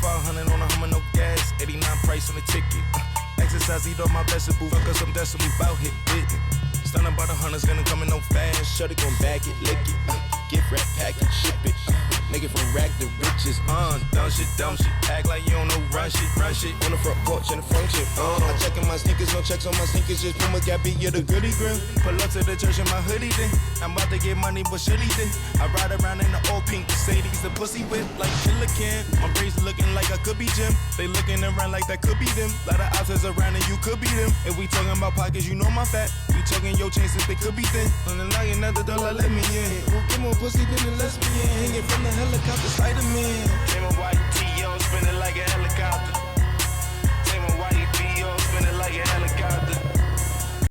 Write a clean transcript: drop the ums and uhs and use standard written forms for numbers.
500 on a Hummer, no gas. 89 price on the ticket. Exercise, eat all my vegetables. Fuck us some decibels, bout hit business. Stunning about 100's gonna come in no fast. Shorty gon' bag it, lick it. Gift wrap package, ship it. Nigga from rack to riches. Dumb shit. Act like you don't know run shit. On the front porch and the function. I checkin' my sneakers, no checks on my sneakers. Just Puma Gabby, you're the goodie grill. Pull up to the church in my hoodie then. I'm about to get money, but should he then? I ride around in the old pink Mercedes, the pussy whip like Killer Can. My braids looking like I could be Jim. They looking around like that could be them. Lot of options around and you could be them. If we talking about pockets, you know my fat. We talking your chain since they could be thin. On the night, another dollar, let me in. Who get more pussy than the lesbian? Hanging from the helicopter, Spider-Man. Take my white T.O., spin it like a helicopter. Take my white B.O., spin it like a helicopter.